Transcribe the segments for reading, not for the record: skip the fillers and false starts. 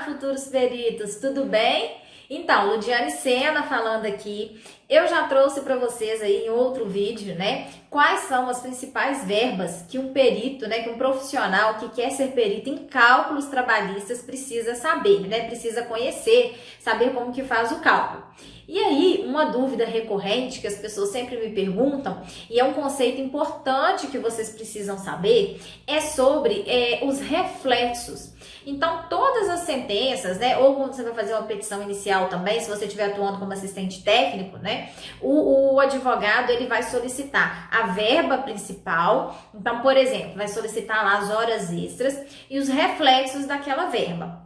futuros peritos, tudo bem? Então, Ludiane Sena falando aqui. Eu já trouxe para vocês aí em outro vídeo, né, quais são as principais verbas que um perito, né, que um profissional que quer ser perito em cálculos trabalhistas precisa saber, né, precisa conhecer, saber como que faz o cálculo. E aí, uma dúvida recorrente que as pessoas sempre me perguntam, e é um conceito importante que vocês precisam saber, é sobre os reflexos. Então, todas as sentenças, né, ou quando você vai fazer uma petição inicial também, se você estiver atuando como assistente técnico, né, o advogado, ele vai solicitar a verba principal. Então, por exemplo, vai solicitar lá as horas extras e os reflexos daquela verba.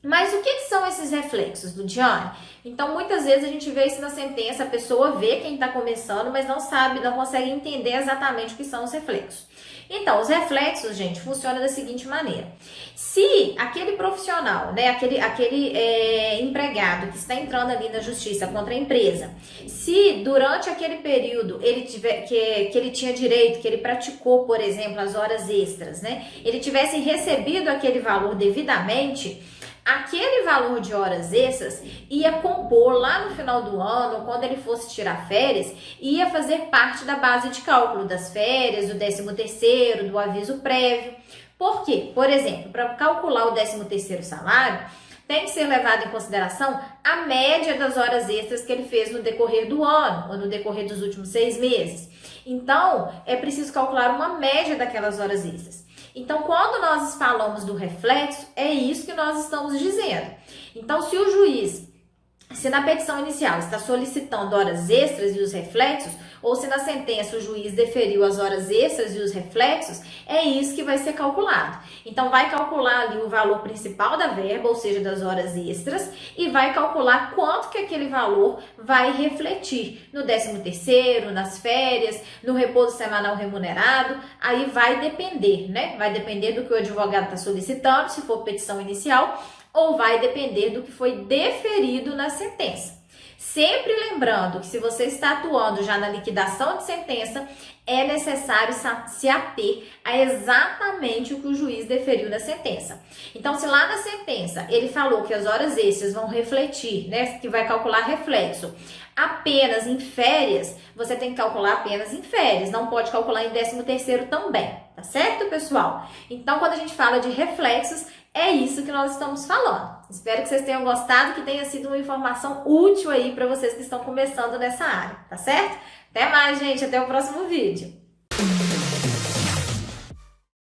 Mas o que são esses reflexos, Ludiane? Então, muitas vezes a gente vê isso na sentença, a pessoa vê quem está começando, mas não sabe, não consegue entender exatamente o que são os reflexos. Então, os reflexos, gente, funcionam da seguinte maneira. Se aquele profissional, né, aquele empregado que está entrando ali na justiça contra a empresa, se durante aquele período ele tiver que ele tinha direito, que ele praticou, por exemplo, as horas extras, né, ele tivesse recebido aquele valor devidamente, aquele valor de horas extras ia compor lá no final do ano, quando ele fosse tirar férias, ia fazer parte da base de cálculo das férias, do 13º, do aviso prévio. Por quê? Por exemplo, para calcular o 13º salário, tem que ser levado em consideração a média das horas extras que ele fez no decorrer do ano, ou no decorrer dos últimos 6 meses. Então, é preciso calcular uma média daquelas horas extras. Então, quando nós falamos do reflexo, é isso que nós estamos dizendo. Então, se o juiz, se na petição inicial está solicitando horas extras e os reflexos, ou se na sentença o juiz deferiu as horas extras e os reflexos, é isso que vai ser calculado. Então, vai calcular ali o valor principal da verba, ou seja, das horas extras, e vai calcular quanto que aquele valor vai refletir no 13º, nas férias, no repouso semanal remunerado. Aí vai depender, né? Vai depender do que o advogado está solicitando, se for petição inicial, ou vai depender do que foi deferido na sentença. Sempre lembrando que se você está atuando já na liquidação de sentença, é necessário se ater a exatamente o que o juiz deferiu na sentença. Então, se lá na sentença ele falou que as horas extras vão refletir, né, que vai calcular reflexo apenas em férias, você tem que calcular apenas em férias, não pode calcular em 13º também, tá certo, pessoal? Então, quando a gente fala de reflexos, é isso que nós estamos falando. Espero que vocês tenham gostado, que tenha sido uma informação útil aí para vocês que estão começando nessa área, tá certo? Até mais, gente. Até o próximo vídeo.